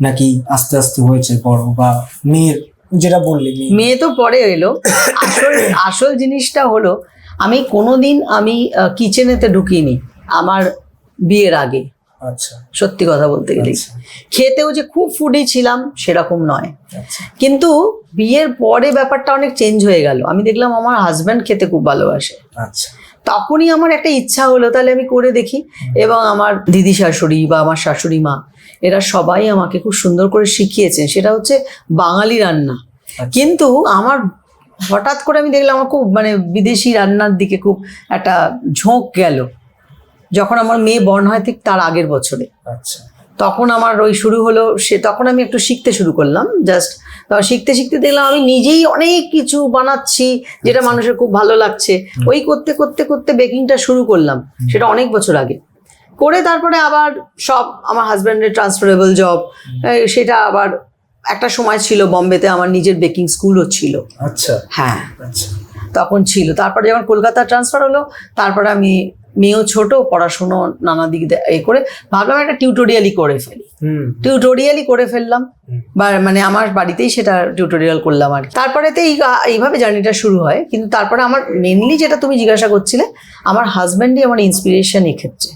নাকি আস্তে আস্তে হয়েছে বড়? বা মেয়ের যেটা বললে, মেয়ে তো পরে এলো। আসল জিনিসটা হলো, আমি কোনোদিন কিচেনেতে ঢুকিনি আমার বিয়ের আগে। আচ্ছা, সত্যি কথা বলতে গেলে খেতেও যে খুব ফুডি ছিলাম সেরকম নয়, কিন্তু বিয়ের পরে ব্যাপারটা অনেক চেঞ্জ হয়ে গেল। আমি দেখলাম আমার হাজব্যান্ড খেতে খুব ভালোবাসে। আচ্ছা, তখনই আমার একটা ইচ্ছা হলো তাহলে আমি করে দেখি। এবং আমার দিদি শাশুড়ি বা আমার শাশুড়ি মা এরা সবাই আমাকে খুব সুন্দর করে শিখিয়েছেন, সেটা হচ্ছে বাঙালি রান্না। কিন্তু আমার হঠাৎ করে আমি দেখলাম আমার খুব মানে বিদেশি রান্নার দিকে খুব একটা ঝোঁক গেল যখন আমার মেয়ে বর্ণ হয়, ঠিক তার আগের বছরে। আচ্ছা, তখন আমার ওই শুরু হলো, তখন আমি একটু শিখতে শুরু করলাম। শিখতে শিখতে দেখলাম আমি নিজেই অনেক কিছু বানাচ্ছি যেটা মানুষের খুব ভালো লাগছে। ওই করতে করতে করতে বেকিংটা শুরু করলাম, সেটা অনেক বছর আগে করে। তারপরে আবার সব আমার হাজব্যান্ডের ট্রান্সফারেবল জব, সেটা আবার একটা সময় ছিল বম্বেতে আমার নিজের বেকিং স্কুলও ছিল। আচ্ছা, হ্যাঁ, তখন ছিল। তারপরে যখন কলকাতা ট্রান্সফার হলো, তারপরে আমি মেয়েও ছোট, পড়াশুনো নানা দিক করে ভাবলাম একটা টিউটোরিয়ালই করে ফেললাম। বা মানে আমার বাড়িতেই সেটা টিউটোরিয়াল করলাম আর তারপরেতে এইভাবে জার্নিটা শুরু হয়। কিন্তু তারপরে আমার মেনলি যেটা তুমি জিজ্ঞাসা করছিলে, আমার হাজব্যান্ডই আমার ইন্সপিরেশন এক্ষেত্রে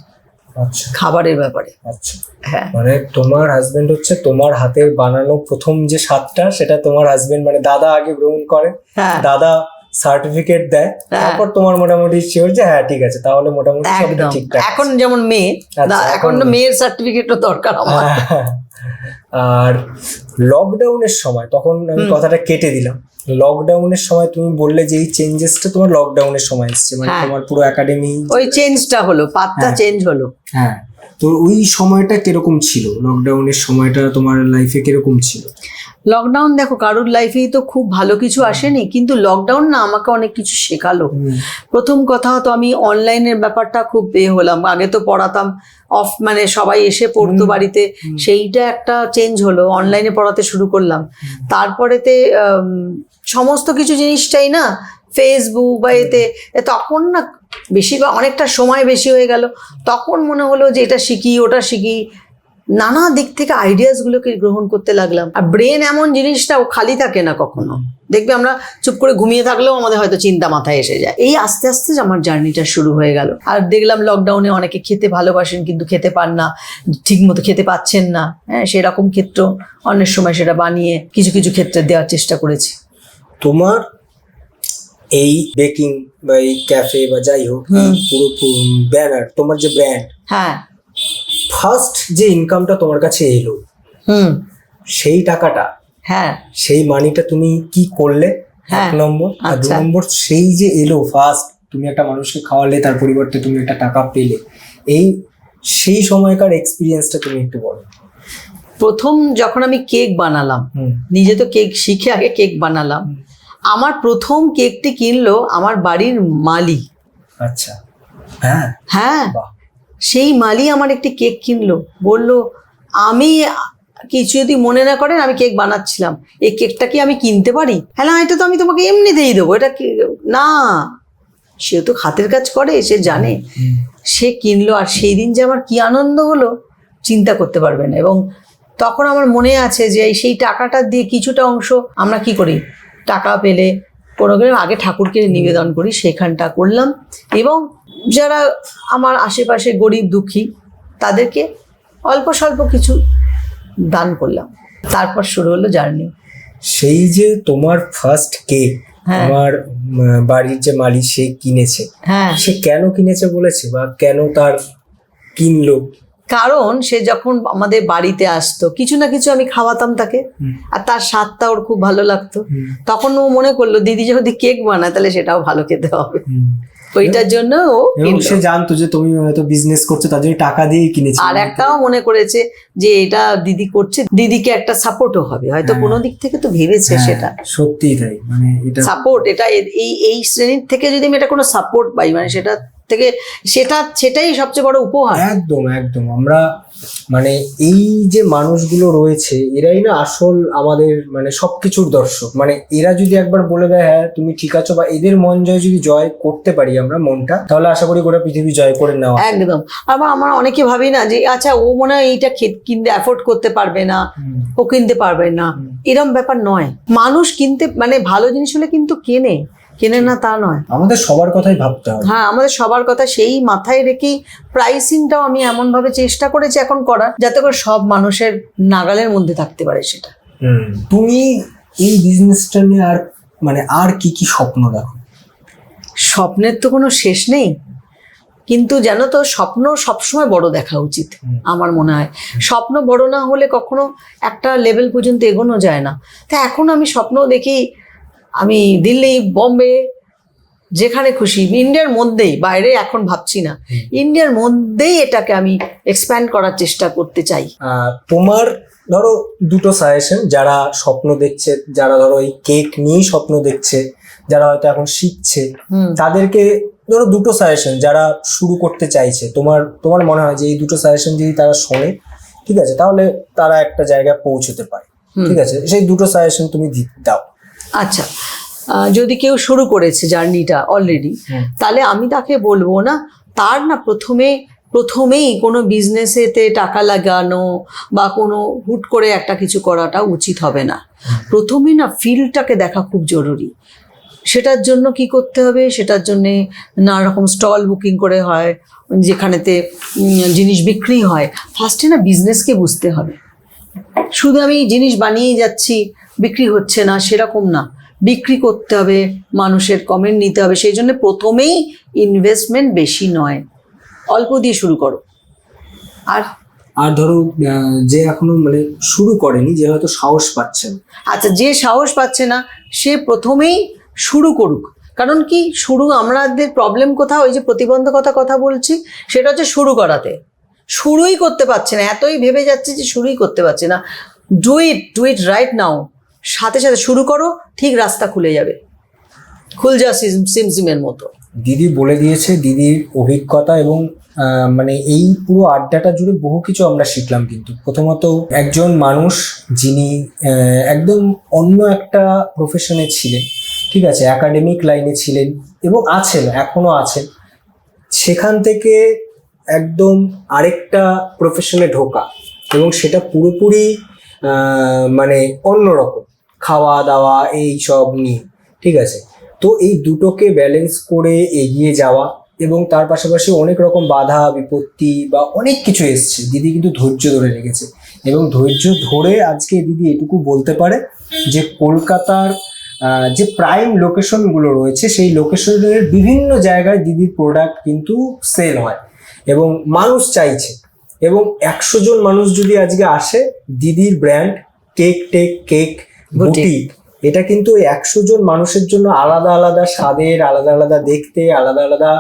খাবারের ব্যাপারে। আচ্ছা, হ্যাঁ, মানে তোমার হাজবেন্ড হচ্ছে তোমার হাতের বানানো প্রথম যে স্বাদটা, সেটা তোমার হাজবেন্ড মানে দাদা আগে গ্রহণ করে, দাদা সার্টিফিকেট দেয়, তারপর তোমার মোটামুটি শিওর যে হ্যাঁ ঠিক আছে, তাহলে মোটামুটি সবটা ঠিকঠাক। এখন যেমন মেয়ে, এখন মেয়ের সার্টিফিকেটও দরকার আমার। আর লকডাউনের সময়, তখন আমি কথাটা কেটে দিলাম, লকডাউনের সময় তুমি বললে যে এই চেঞ্জেসটা তোমার লকডাউনের সময় এসেছে, মানে তোমার পুরো একাডেমি ওই চেঞ্জটা হলো, পাতটা চেঞ্জ হলো। হ্যাঁ, তো ওই সময়টা কিরকম ছিল? লকডাউনের সময়টা তোমার লাইফে কিরকম ছিল? লকডাউন দেখো কারোর লাইফেই তো খুব ভালো কিছু আসেনি, কিন্তু লকডাউন না আমাকে অনেক কিছু শেখালো। প্রথম কথা তো আমি অনলাইনের ব্যাপারটা খুব হলাম। আগে তো পড়াতাম মানে সবাই এসে পড়তো বাড়িতে, সেইটা একটা চেঞ্জ হলো, অনলাইনে পড়াতে শুরু করলাম। তারপরেতে সমস্ত কিছু জিনিসটাই না ফেসবুক বা এতে, তখন না বেশিরভাগ অনেকটা সময় বেশি হয়ে গেল, তখন মনে হলো যে এটা শিখি ওটা শিখি, নানা দিক থেকে আইডিয়াসগুলোকে গ্রহণ করতে লাগলাম। আর ব্রেন এমন জিনিসটা ও খালি থাকে না কখনো, দেখবে আমরা চুপ করে ঘুমিয়ে থাকলেও আমাদের হয়তো চিন্তা মাথায় এসে যায়। এই আস্তে আস্তে আমার জার্নিটা শুরু হয়ে গেল। আর দেখলাম লকডাউনে অনেকে খেতে ভালোবাসেন কিন্তু খেতে পান না, ঠিক মতো খেতে পাচ্ছেন না, হ্যাঁ সেরকম ক্ষেত্র অনেক সময় সেটা বানিয়ে কিছু কিছু ক্ষেত্রে দেওয়ার চেষ্টা করেছি। তোমার এই বেকিং বা এই ক্যাফে বা যাই হোক, এই পুরো ব্যানার, তোমার যে ব্র্যান্ড, হ্যাঁ, ফার্স্ট যে ইনকামটা তোমার কাছে এলো, সেই টাকাটা, হ্যাঁ, সেই মানিটা তুমি কি করলে, এক নম্বর। আর দু নম্বর, সেই যে এলো ফার্স্ট, তুমি একটা মানুষকে খাওয়ালে, তার পরিবর্তে তুমি একটা টাকা পেলে, সেই সময়কার এক্সপিরিয়েন্সটা তুমি একটু বলো। প্রথম যখন আমি কেক বানালাম, নিজে তো কেক শিখে আগে কেক বানালাম, আমার প্রথম কেকটি কিনলো আমার বাড়ির মালি। আচ্ছা, হ্যাঁ হ্যাঁ, সেই মালি আমার একটি কেক কিনলো, বললো আমি কিছু যদি মনে না করেন আমি কেক বানাচ্ছিলাম, এই কেকটা কি আমি কিনতে পারি? হ্যাঁ না, এটা তো আমি তোমাকে এমনিতেই দেবো, এটা কি না, সে তো হাতের কাজ করে, সে জানে, সে কিনলো। আর সেই দিন যে আমার কি আনন্দ হলো চিন্তা করতে পারবে না। এবং তখন আমার মনে আছে যে সেই টাকাটা দিয়ে কিছুটা অংশ আমরা কি করি, টাকা পেলে কোনো আগে ঠাকুরকে নিবেদন করি, সেখানটা করলাম। এবং যারা আমার আশেপাশে গরিব দুঃখী তাদেরকে অল্প স্বল্প কিছু দান করলাম। তারপর শুরু হলো জার্নি। সেই যে তোমার ফার্স্ট কেক আমার বাড়ির যে মালিক সে কিনেছে, হ্যাঁ, সে কেন কিনেছে বলেছে, বা কেন তার কিনলো? কারণ সে যখন আমাদের বাড়িতে আসতো কিছু না কিছু আমি খাওয়াতাম তাকে, আর তার স্বাদটা ওর খুব ভালো লাগতো। তখন ও মনে করলো দিদি যদি কেক বানায় তাহলে সেটাও ভালো খেতে হবে, ওইটার জন্য ও সে জানতো যে তুমি হয়তো বিজনেস করছো, তার জন্য টাকা দিয়ে কিনেছে। আর একটাও মনে করেছে যে এটা দিদি করছে, দিদিকে একটা সাপোর্টও হবে, হয়তো কোনো দিক থেকে তো ভেবেছে। সেটা সত্যিই তাই, মানে এটা সাপোর্ট, এটা এই শ্রেণীর থেকে যদি আমি এটা কোনো সাপোর্ট পাই, মানে সেটা থেকে সেটাই সবচেয়ে বড় উপহার। একদম একদম। আমরা মানে এই যে মানুষগুলো রয়েছে এরাই না আসল আমাদের মানে সবকিছুর দর্শক। মানে এরা যদি একবার বলে দেয় হ্যাঁ তুমি ঠিক আছো, বা এদের মন জয় করতে পারি আমরা মনটা, তাহলে আশা করি গোটা পৃথিবী জয় করে নেওয়া। একদম। আবার আমরা অনেকে ভাবি না যে আচ্ছা ও মনে হয় এইটা কিনতে অ্যাফোর্ড করতে পারবে না, ও কিনতে পারবে না, এরকম ব্যাপার নয়। মানুষ কিনতে মানে ভালো জিনিস হলে কিন্তু কেনে না তা নয়। আমাদের সবার কথাই ভাবতে হবে। হ্যাঁ, আমাদের সবার কথা সেই মাথায় রেখেই প্রাইসিংটাও আমি এমন ভাবে চেষ্টা করেছি এখন করার, যাতে করে সব মানুষের নাগালের মধ্যে থাকতে পারে সেটা। তুমি এই বিজনেসটা নিয়ে আর কি কি স্বপ্ন দেখো? স্বপ্নের তো কোনো শেষ নেই, কিন্তু জানো তো স্বপ্ন সবসময় বড় দেখা উচিত আমার মনে হয়। স্বপ্ন বড় না হলে কখনো একটা লেভেল পর্যন্ত এগোনো যায় না। তা এখন আমি স্বপ্ন দেখি, আমি দিল্লি, বম্বে, যেখানে খুশি, ইন্ডিয়ার মধ্যেই, বাইরে এখন ভাবছি না, ইন্ডিয়ার মধ্যেই এটাকে আমি এক্সপ্যান্ড করার চেষ্টা করতে চাই। তোমার ধরো দুটো সাজেশন, যারা স্বপ্ন দেখছে, যারা ধরো এই কেক নিয়েই স্বপ্ন দেখছে, যারা হয়তো এখন শিখছে, তাদেরকে ধরো দুটো সাজেশন, যারা শুরু করতে চাইছে, তোমার মনে হয় যে এই দুটো সাজেশন যদি তারা শোনে, ঠিক আছে, তাহলে তারা একটা জায়গায় পৌঁছতে পারে, ঠিক আছে, সেই দুটো সাজেশন তুমি দাও। আচ্ছা, যদি কেউ শুরু করেছে জার্নিটা অলরেডি, তাহলে আমি তাকে বলবো না তার না প্রথমেই কোনো বিজনেসেতে টাকা লাগানো বা কোনো হুট করে একটা কিছু করাটা উচিত হবে না। প্রথমে না ফিল্ডটাকে দেখা খুব জরুরি। সেটার জন্য কি করতে হবে, সেটার জন্যে নানা রকম স্টল বুকিং করে হয়, যেখানেতে জিনিস বিক্রি হয়। ফার্স্টে না বিজনেসকে বুঝতে হবে। শুধু আমি জিনিস বানিয়ে যাচ্ছি বিক্রি হচ্ছে না সেরকম না, বিক্রি করতে হবে, মানুষের কমেন্ট নিতে হবে। সেই জন্য প্রথমেই ইনভেস্টমেন্ট বেশি নয়, অল্প দিয়ে শুরু করো। আর ধরো যে এখনো মানে শুরু করেনি, যে হয়তো সাহস পাচ্ছে না, আচ্ছা, যে সাহস পাচ্ছে না সে প্রথমেই শুরু করুক। কারণ কি, আমাদের প্রবলেম কোথাও, ওই যে প্রতিবন্ধকতা কথা বলছি, সেটা হচ্ছে শুরু করাতে। শুরুই করতে পারছে না, এতই ভেবে যাচ্ছে যে শুরুই করতে পারছে না। ডু ইট রাইট নাও, সাথে সাথে শুরু করো, ঠিক রাস্তা খুলে যাবে, খুলজা সিমসিমের মতো। দিদি বলে দিয়েছে, দিদির অভিজ্ঞতা এবং মানে এই পুরো আড্ডাটা জুড়ে বহু কিছু আমরা শিখলাম। কিন্তু প্রথমত একজন মানুষ যিনি একদম অন্য একটা প্রফেশনে ছিলেন, ঠিক আছে, একাডেমিক লাইনে ছিলেন এবং আছেন, এখনো আছেন, সেখান থেকে একদম আরেকটা প্রফেশনে ঢোকা, এবং সেটা পুরোপুরি মানে অন্যরকম, খাওয়া দাওয়া এই সব নিয়ে, ঠিক আছে। তো এই দুটোকে ব্যালেন্স করে এগিয়ে যাওয়া, এবং তার পাশাপাশি অনেক রকম বাধা বিপত্তি বা অনেক কিছু এসছে, দিদি কিন্তু ধৈর্য ধরে রেখেছে, এবং ধৈর্য ধরে আজকে দিদি এটুকু বলতে পারে যে কলকাতার যে প্রাইম লোকেশনগুলো রয়েছে সেই লোকেশনের বিভিন্ন জায়গায় দিদির প্রোডাক্ট কিন্তু সেল হয় এবং মানুষ চাইছে। এবং 100 জন মানুষ যদি আজকে আসে, দিদির ব্র্যান্ড কেক বুটিক, এটা কিন্তু 100 জন মানুষের জন্য আলাদা আলাদা স্বাদের, আলাদা আলাদা দেখতে, আলাদা আলাদা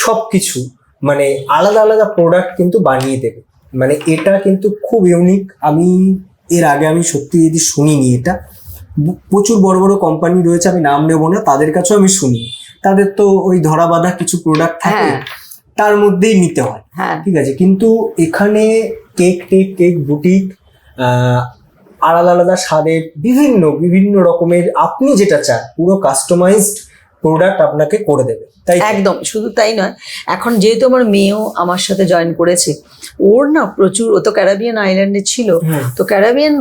সবকিছু, মানে আলাদা আলাদা প্রোডাক্ট কিন্তু বানিয়ে দেবে। মানে এটা কিন্তু খুব ইউনিক। আমি এর আগে আমি সত্যি যদি শুনিনি, এটা প্রচুর বড় বড় কোম্পানি রয়েছে, আমি নাম নেবো না, তাদের কাছেও আমি শুনি, তাদের তো ওই ধরা বাঁধা কিছু প্রোডাক্ট থাকে, তার মধ্যেই নিতে হয়, ঠিক আছে। কিন্তু এখানে কেক বুটিক আলাদা আলাদা স্বাদের বিভিন্ন বিভিন্ন রকমের আপনি যেটা চান পুরো কাস্টমাইজড প্রোডাক্ট আপনাকে করে দেবে। তাই একদম, শুধু তাই নয়, এখন যেহেতু আমার মেয়েও আমার সাথে জয়েন করেছে, ওর না প্রচুর, ও তো ক্যারাবিয়ান আইল্যান্ডে ছিল, তো ক্যারাবিয়ান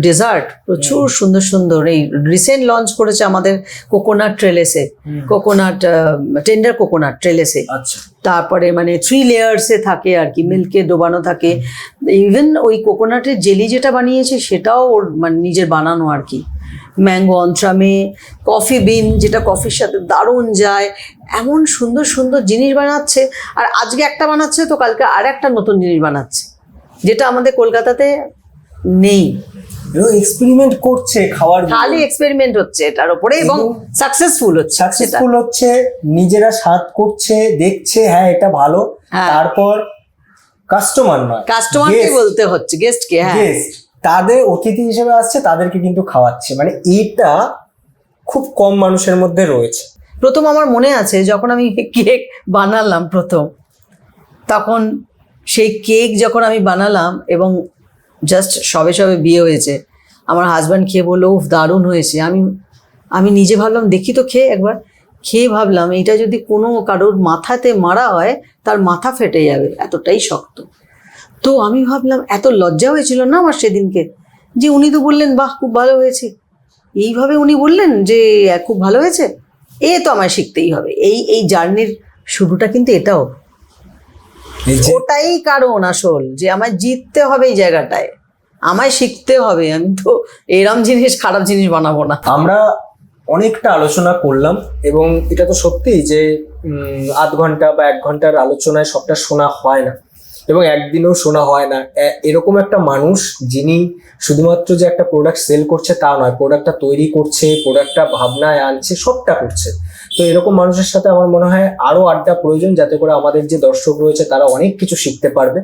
ডেজার্ট প্রচুর সুন্দর সুন্দর, এই রিসেন্ট লঞ্চ করেছে আমাদের কোকোনাট ট্রেলেসে, কোকোনাট টেন্ডার কোকোনাট ট্রেলেসে। আচ্ছা, তারপরে মানে 3 লেয়ার্সে থাকে আর কি, মিল্কে ডোবানো থাকে। ইভেন ওই কোকোনাটের জেলি যেটা বানিয়েছে সেটাও ওর মানে নিজের বানানো আর কি। ম্যাঙ্গো অন্ট্রামে, কফি বিন যেটা কফির সাথে দারুণ যায়, এমন সুন্দর সুন্দর জিনিস বানাচ্ছে। আর আজকে একটা বানাচ্ছে তো কালকে আর একটা নতুন জিনিস বানাচ্ছে, যেটা আমাদের কলকাতাতে নেই। এক্সপেরিমেন্ট করছে, খাওয়ার খালি এক্সপেরিমেন্ট হচ্ছে এটার উপরে, এবং সাকসেসফুল হচ্ছে, নিজেরা স্বাদ করছে, দেখছে হ্যাঁ এটা ভালো, তারপর কাস্টমার নয়, কাস্টমারকে বলতে হচ্ছে, গেস্টকে, গেস্ট তাদের অতিথি হিসেবে আসছে, তাদেরকে কিন্তু খাওয়াচ্ছে। মানে এটা খুব কম মানুষের মধ্যে রয়েছে। প্রথম আমার মনে আছে যখন আমি কেক বানালাম প্রথম, তখন সেই কেক যখন আমি বানালাম এবং জাস্ট সবে সবে বিয়ে হয়েছে, আমার হাজব্যান্ড খেয়ে বললো উফ দারুণ হয়েছে। আমি নিজে ভাবলাম দেখি তো খেয়ে একবার, খেয়ে ভাবলাম এইটা যদি কোনো কারোর মাথাতে মারা হয় তার মাথা ফেটে যাবে, এতটাই শক্ত। তো আমি ভাবলাম, এত লজ্জা হয়েছিল না আমার সেদিনকে, যে উনি তো বললেন বাহ খুব ভালো হয়েছে, এইভাবে উনি বললেন যে খুব ভালো হয়েছে, এ তো আমায় শিখতেই হবে। এই জার্নির শুরুটা কিন্তু এটাও, ওটাই কারণ আসল, যে আমায় জিততে হবে এই জায়গাটায়, আমায় শিখতে হবে। আমি তো এরম জিনিস, খারাপ জিনিস বানাবো না। আমরা অনেকটা আলোচনা করলাম, এবং এটা তো সত্যিই যে 8 ঘন্টা বা 1 ঘন্টার আলোচনায় সবটা শোনা হয় না, এবং একদিনও শোনা হয় না। এরকম একটা মানুষ যিনি শুধুমাত্র যে একটা প্রোডাক্ট সেল করছে তা নয়, প্রোডাক্টটা তৈরি করছে, প্রোডাক্টটা ভাবনায় আনছে, সবটা করছে। তো এরকম মানুষের সাথে আমার মনে হয় আরো আড্ডা প্রয়োজন, যাতে করে আমাদের যে দর্শক রয়েছে তারা অনেক কিছু শিখতে পারবে।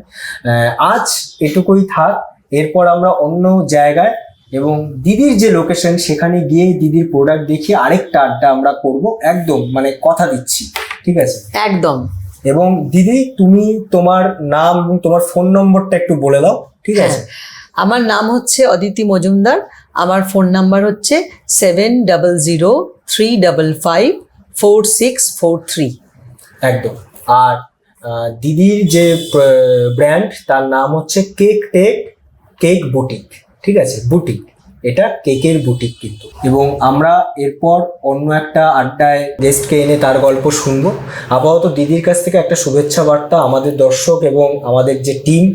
আজ এটুকুই থাক, এরপর আমরা অন্য জায়গায় এবং দিদির যে লোকেশন সেখানে গিয়ে দিদির প্রোডাক্ট দেখিয়ে আরেকটা আড্ডা আমরা করব, একদম মানে কথা দিচ্ছি, ঠিক আছে? একদম। এবং দিদি তুমি তোমার নাম এবং তোমার ফোন নম্বরটা একটু বলে দাও, ঠিক আছে? আমার নাম হচ্ছে অদিতি মজুমদার, আমার ফোন নাম্বার হচ্ছে 7003554643। একদম। আর দিদির যে ব্র্যান্ড তার নাম হচ্ছে কেক বুটিক, ঠিক আছে? বুটিক, এটা কেকের বুটিক কিন্তু। এবং আমরা এরপর অন্য একটা আড্ডায় গেস্টকে এনে তার গল্প শুনবো। আপাতত দিদির কাছ থেকে একটা শুভেচ্ছা বার্তা আমাদের দর্শক এবং আমাদের যে টিম,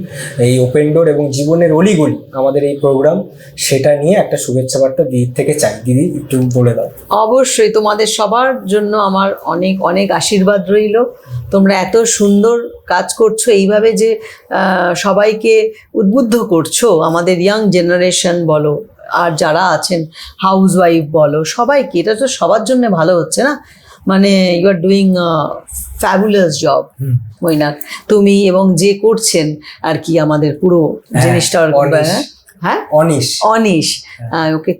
এই ওপেন ডোর এবং জীবনের অলিগলি আমাদের এই প্রোগ্রাম, সেটা নিয়ে একটা শুভেচ্ছা বার্তা দিদির থেকে চাই। দিদি একটু বলে দাও। অবশ্যই, তোমাদের সবার জন্য আমার অনেক অনেক আশীর্বাদ রইল। তোমরা এত সুন্দর কাজ করছো, এইভাবে যে সবাইকে উদ্বুদ্ধ করছো, আমাদের ইয়াং জেনারেশন বলো আর যারা আছেন হাউস ওয়াইফ বলো, সবাইকে, এটা তো সবার জন্য ভালো হচ্ছে না। মানে you are doing fabulous job Mainak, তুমি এবং যে করছেন আর কি আমাদের পুরো জিনিসটা। হ্যাঁ, Anish, okay,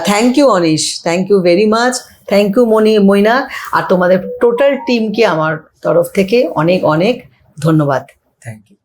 thank you Anish, thank you very much, thank you Moinak, আর তোমাদের টোটাল টিমকে আমার তরফ থেকে অনেক অনেক ধন্যবাদ। Thank you.